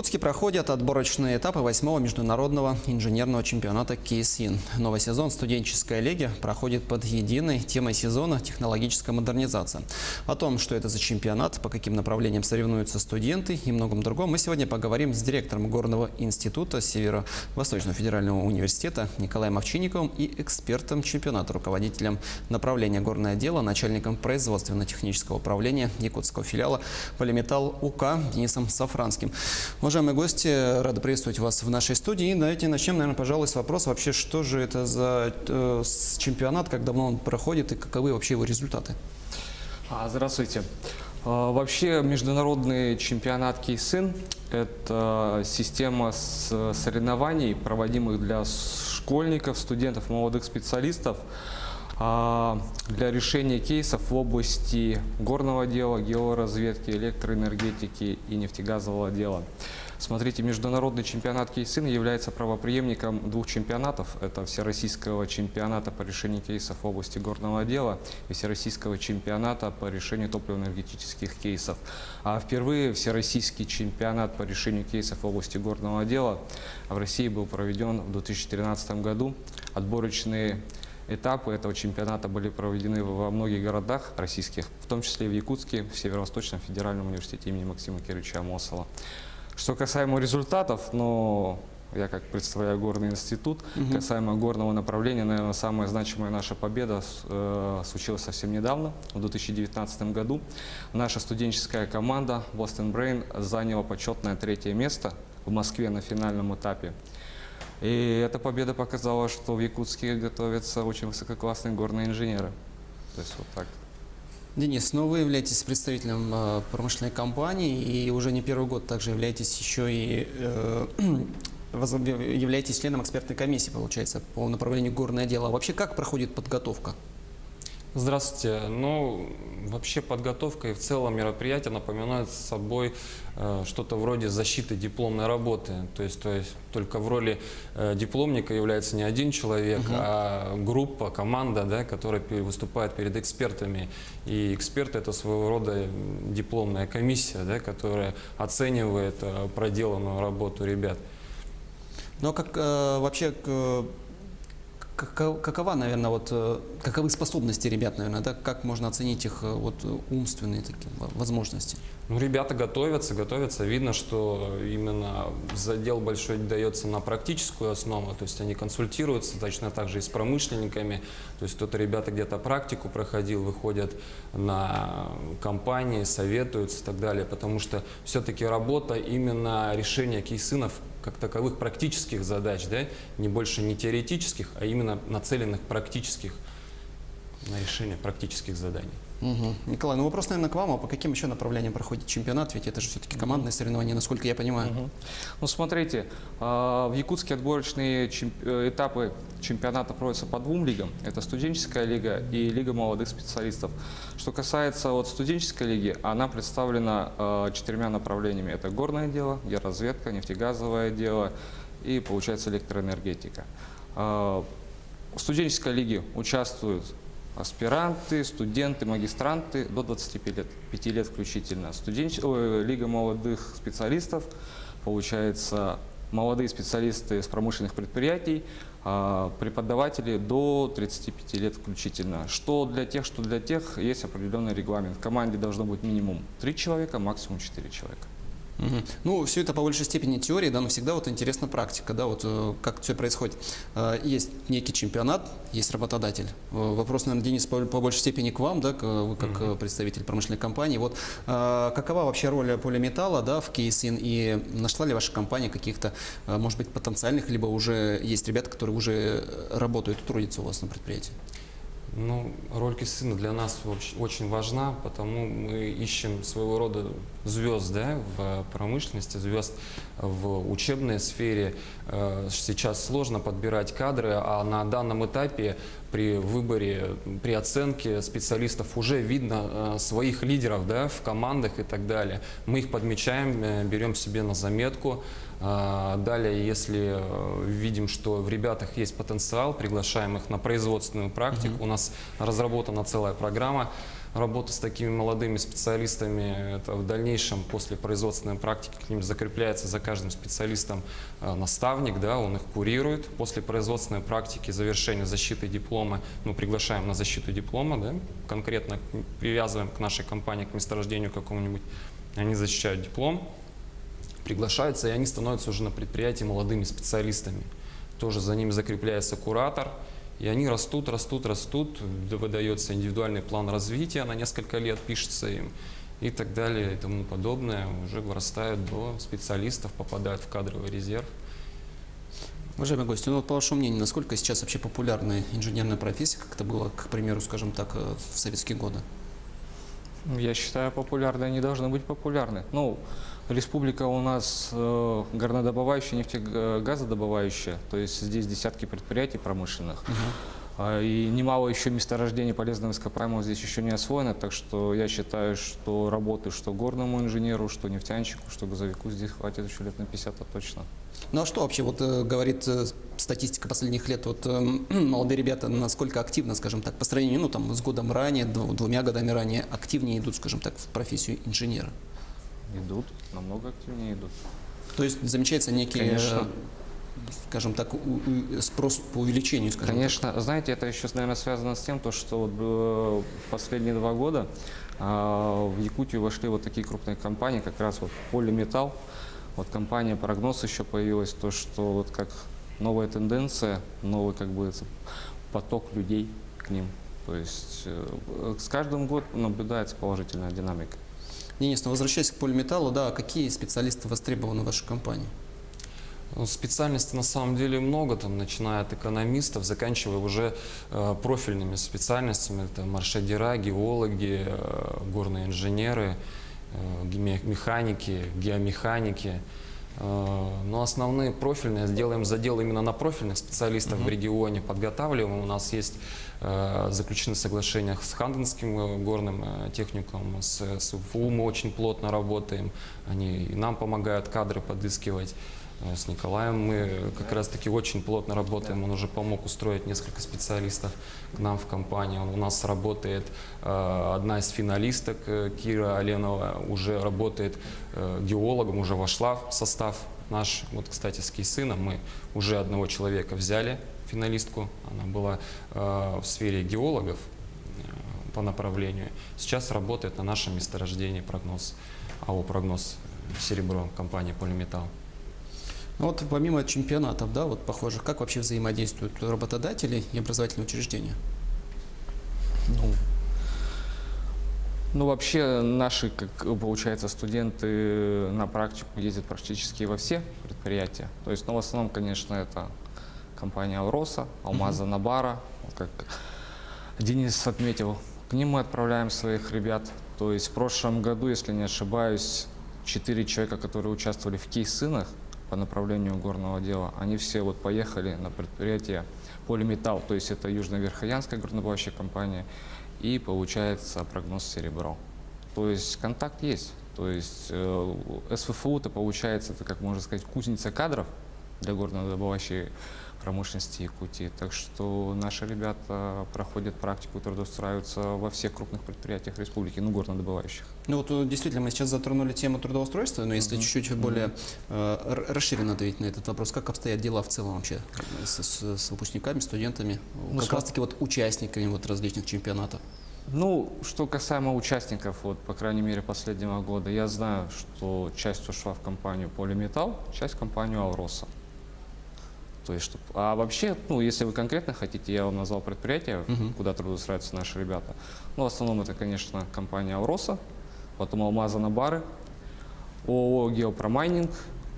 Якутске проходят отборочные этапы 8-го международного инженерного чемпионата КСИН. Новый сезон студенческой лиги проходит под единой темой сезона «Технологическая модернизация». О том, что это за чемпионат, по каким направлениям соревнуются студенты и многом другом, мы сегодня поговорим с директором Горного института Северо-Восточного федерального университета Николаем Овчинниковым и экспертом чемпионата, руководителем направления «Горное дело», начальником производственно-технического управления якутского филиала «Полиметалл УК» Денисом Сафранским. Уважаемые гости, рады приветствовать вас в нашей студии. И давайте начнем, наверное, пожалуй, с вопроса вообще, что же это за чемпионат, как давно он проходит и каковы вообще его результаты? Здравствуйте. Вообще международный чемпионат КСИН – это система соревнований, проводимых для школьников, студентов, молодых специалистов для решения кейсов в области горного дела, георазведки, электроэнергетики и нефтегазового дела. Смотрите, международный чемпионат КСИН является правопреемником двух чемпионатов. Это Всероссийского чемпионата по решению кейсов в области горного дела и Всероссийского чемпионата по решению топливно-энергетических кейсов. А впервые Всероссийский чемпионат по решению кейсов в области горного дела в России был проведен в 2013 году. Отборочные этапы этого чемпионата были проведены во многих городах российских, в том числе и в Якутске, в Северо-Восточном федеральном университете имени Максима Кировича Амосова. Что касаемо результатов, я как представляю Горный институт, касаемо горного направления, наверное, самая значимая наша победа случилась совсем недавно, в 2019 году. Наша студенческая команда Boston Brain заняла почетное 3-е место в Москве на финальном этапе. И эта победа показала, что в Якутске готовятся очень высококлассные горные инженеры. То есть вот так. Денис, вы являетесь представителем промышленной компании и уже не первый год также являетесь еще и являетесь членом экспертной комиссии, получается, по направлению горное дело. А вообще как проходит подготовка? Здравствуйте. Вообще подготовка и в целом мероприятие напоминают собой что-то вроде защиты дипломной работы. То есть только в роли дипломника является не один человек, а группа, команда, да, которая выступает перед экспертами. И эксперты – это своего рода дипломная комиссия, да, которая оценивает проделанную работу ребят. Ну а как вообще... Какова, наверное, каковы способности ребят, наверное, да? Как можно оценить их умственные такие возможности? Ребята готовятся. Видно, что именно задел большой дается на практическую основу, то есть они консультируются точно так же и с промышленниками. То есть кто-то ребята где-то практику проходил, выходят на компании, советуются и так далее, потому что все-таки работа именно решения кейсинов как таковых практических задач, да, не больше не теоретических, а именно нацеленных практических на решение практических заданий. Николай, вопрос, наверное, к вам, а по каким еще направлениям проходит чемпионат? Ведь это же все-таки командные соревнования, насколько я понимаю. Смотрите, в Якутске отборочные этапы чемпионата проводятся по двум лигам. Это студенческая лига и лига молодых специалистов. Что касается студенческой лиги, она представлена 4 направлениями. Это горное дело, георазведка, нефтегазовое дело и, получается, электроэнергетика. В студенческой лиге участвуют аспиранты, студенты, магистранты до 25 лет включительно. Лига молодых специалистов, получается, молодые специалисты с промышленных предприятий, преподаватели до 35 лет включительно. Что для тех, есть определенный регламент. В команде должно быть минимум 3 человека, максимум 4 человека. Все это по большей степени теория, да, но всегда интересна практика, да, как все происходит. Есть некий чемпионат, есть работодатель. Вопрос, наверное, Денис, по большей степени к вам, да, вы как представитель промышленной компании. Какова вообще роль Полиметалла, да, в КСИН, и нашла ли ваша компания каких-то, может быть, потенциальных, либо уже есть ребята, которые уже работают и трудятся у вас на предприятии? Роль КСИНа для нас очень важна, потому мы ищем своего рода звезд, да, в промышленности, звезд в учебной сфере. Сейчас сложно подбирать кадры, а на данном этапе при выборе, при оценке специалистов уже видно своих лидеров, да, в командах и так далее. Мы их подмечаем, берем себе на заметку, Далее, если видим, что в ребятах есть потенциал, приглашаем их на производственную практику. У нас разработана целая программа работы с такими молодыми специалистами. Это в дальнейшем после производственной практики к ним закрепляется за каждым специалистом наставник, да, он их курирует. После производственной практики, завершения защиты диплома, приглашаем на защиту диплома, да, конкретно привязываем к нашей компании, к месторождению какому-нибудь, они защищают диплом, приглашаются, и они становятся уже на предприятии молодыми специалистами. Тоже за ними закрепляется куратор, и они растут, выдается индивидуальный план развития на несколько лет, пишется им и так далее и тому подобное. Уже вырастают до специалистов, попадают в кадровый резерв. Уважаемый гость, ну вот по вашему мнению, насколько сейчас вообще популярна инженерная профессия, как это было, к примеру, скажем так, в советские годы? Я считаю, популярны они должны быть популярны. Ну, республика у нас горнодобывающая, нефтегазодобывающая, то есть здесь десятки предприятий промышленных. И немало еще месторождений полезного ископаемого здесь еще не освоено, так что я считаю, что работы что горному инженеру, что нефтянщику, что газовику здесь хватит еще лет на 50 точно. Ну а что вообще говорит статистика последних лет? Молодые ребята насколько активно, скажем так, по сравнению с годом ранее, двумя годами ранее, активнее идут, скажем так, в профессию инженера? Идут, намного активнее идут. То есть замечается некий, Конечно. Скажем так, спрос по увеличению, скажем Конечно, так. знаете, это еще, наверное, связано с тем, что в последние 2 года в Якутию вошли вот такие крупные компании, как раз вот Полиметалл. Вот компания «Прогноз» еще появилась, то, что вот как новая тенденция, новый поток людей к ним. То есть с каждым годом наблюдается положительная динамика. Денис, возвращаясь к Полиметаллу, да, какие специалисты востребованы в вашей компании? Специальностей на самом деле много, начиная от экономистов, заканчивая уже профильными специальностями. Это маршадера, геологи, горные инженеры, механики, геомеханики. Но основные профильные делаем задел именно на профильных специалистов в регионе, подготавливаем. У нас есть заключены соглашения с Ханденским горным техникумом, с УФУ мы очень плотно работаем. Они и нам помогают кадры подыскивать. С Николаем мы как раз-таки очень плотно работаем. Он уже помог устроить несколько специалистов к нам в компанию. У нас работает одна из финалисток, Кира Оленова, уже работает геологом, уже вошла в состав наш. Вот, кстати, с Кейсыном мы уже одного человека взяли, финалистку. Она была в сфере геологов по направлению. Сейчас работает на нашем месторождении «Прогноз», АО «Прогноз Серебро», компания «Полиметалл». Ну вот помимо чемпионатов, да, вот похожих, как вообще взаимодействуют работодатели и образовательные учреждения? Ну, вообще наши, получается, студенты на практику ездят практически во все предприятия. То есть, в основном, конечно, это компания «Алроса», «Алмаза Набара», как Денис отметил. К ним мы отправляем своих ребят. То есть в прошлом году, если не ошибаюсь, 4 человека, которые участвовали в кейсинах по направлению горного дела, они все поехали на предприятие «Полиметалл», то есть это Южно-Верхоянская горнодобывающая компания, и получается «Прогноз Серебро». То есть контакт есть. То есть СВФУ-то получается, это, как можно сказать, кузница кадров для горнодобывающей промышленности Якутии. Так что наши ребята проходят практику, трудоустраиваются во всех крупных предприятиях республики, горнодобывающих. Ну вот действительно мы сейчас затронули тему трудоустройства, но если чуть-чуть более расширенно ответить на этот вопрос, как обстоят дела в целом вообще с выпускниками, студентами, как раз-таки участниками различных чемпионатов? Ну, что касаемо участников, по крайней мере, последнего года, я знаю, что часть ушла в компанию «Полиметалл», часть в компанию «Алроса». То есть, а вообще, если вы конкретно хотите, я вам назвал предприятие, куда трудоустраиваются наши ребята. В основном это, конечно, компания «Алроса», потом «Алмаза Набары», ООО «Геопромайнинг»,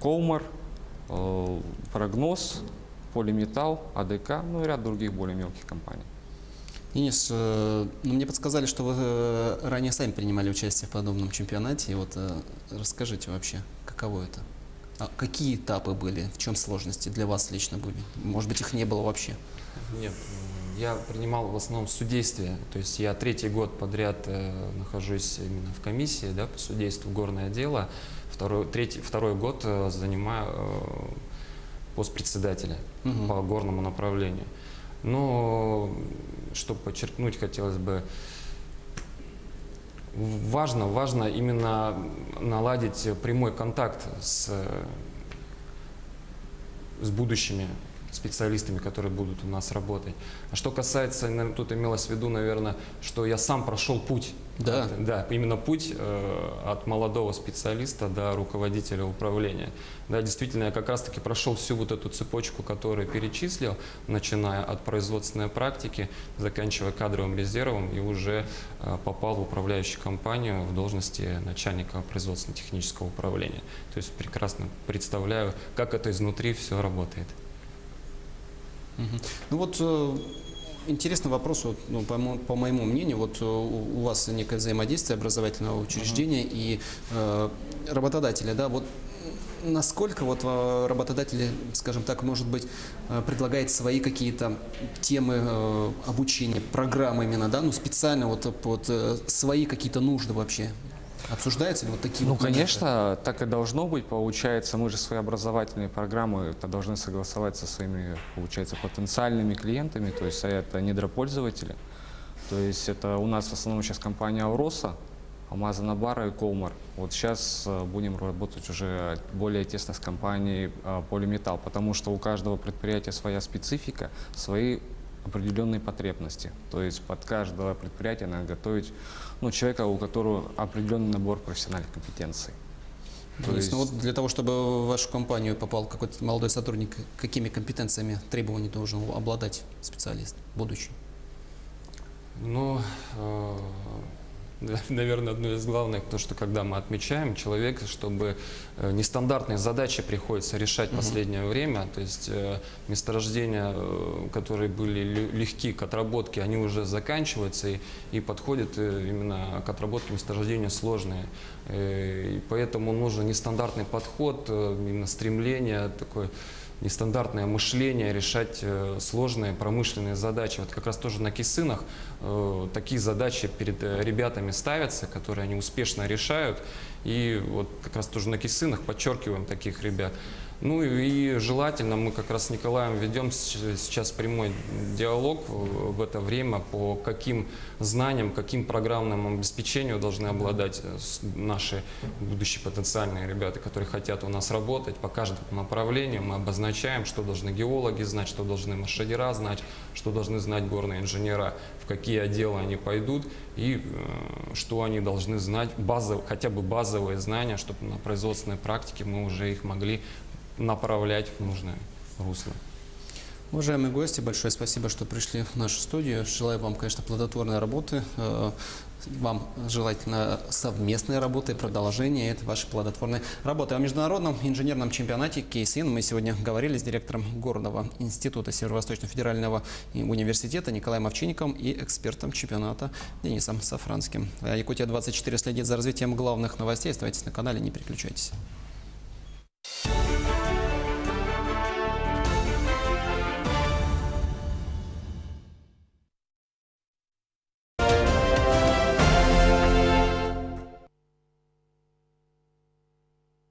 «Колмар», «Прогноз», «Полиметалл», АДК, и ряд других более мелких компаний. Денис, мне подсказали, что вы ранее сами принимали участие в подобном чемпионате. И расскажите вообще, каково это? А какие этапы были? В чем сложности для вас лично были? Может быть, их не было вообще? Нет, Я принимал в основном судействие, то есть я 3-й год подряд нахожусь именно в комиссии, да, по судейству горное дело, второй год занимаю пост председателя по горному направлению. Но, чтобы подчеркнуть, хотелось бы, важно именно наладить прямой контакт с будущими специалистами, которые будут у нас работать. А что касается, наверное, тут имелось в виду, наверное, что я сам прошел путь. Да. Да, именно путь от молодого специалиста до руководителя управления. Да, действительно, я как раз-таки прошел всю вот эту цепочку, которую перечислил, начиная от производственной практики, заканчивая кадровым резервом, и уже попал в управляющую компанию в должности начальника производственно-технического управления. То есть прекрасно представляю, как это изнутри все работает. Ну вот интересный вопрос, вот, ну, по моему мнению, вот у вас некое взаимодействие образовательного учреждения и работодателя, да, вот насколько вот работодатели, скажем так, может быть, предлагает свои какие-то темы обучения, программы именно, да, ну специально вот под свои какие-то нужды вообще? Обсуждаются ли вот такие Ну, вот моменты? конечно, так и должно быть. Получается, мы же свои образовательные программы это должны согласовать со своими, получается, потенциальными клиентами, то есть это недропользователи. То есть это у нас в основном сейчас компания «Ауроса», Амазонабара и Колмар. Вот сейчас будем работать уже более тесно с компанией «Полиметалл», потому что у каждого предприятия своя специфика, свои определенные потребности. То есть под каждое предприятие надо готовить человека, у которого определенный набор профессиональных компетенций. То есть, Ну вот для того, чтобы в вашу компанию попал какой-то молодой сотрудник, какими компетенциями, требований должен обладать специалист будущий? Ну, наверное, одно из главных, то, что когда мы отмечаем человека, чтобы нестандартные задачи приходится решать в последнее время, то есть месторождения, которые были легки к отработке, они уже заканчиваются и подходят именно к отработке месторождения сложные. И поэтому нужен нестандартный подход, именно стремление такое, нестандартное мышление, решать сложные промышленные задачи. Вот как раз тоже на КИСынах такие задачи перед ребятами ставятся, которые они успешно решают. И вот как раз тоже на КИСынах подчеркиваем таких ребят. Ну и желательно мы как раз с Николаем ведем сейчас прямой диалог в это время, по каким знаниям, каким программным обеспечением должны обладать наши будущие потенциальные ребята, которые хотят у нас работать. По каждому направлению мы обозначаем, что должны геологи знать, что должны маршадера знать, что должны знать горные инженера, в какие отделы они пойдут и что они должны знать, хотя бы базовые знания, чтобы на производственной практике мы уже их могли направлять в нужное русло. Уважаемые гости, большое спасибо, что пришли в нашу студию. Желаю вам, конечно, плодотворной работы. Вам желательно совместной работы, продолжения этой вашей плодотворной работы. О международном инженерном чемпионате КСИН мы сегодня говорили с директором Горного института Северо-Восточного федерального университета Николаем Овчинниковым и экспертом чемпионата Денисом Сафранским. Якутия-24 следит за развитием главных новостей. Оставайтесь на канале, не переключайтесь.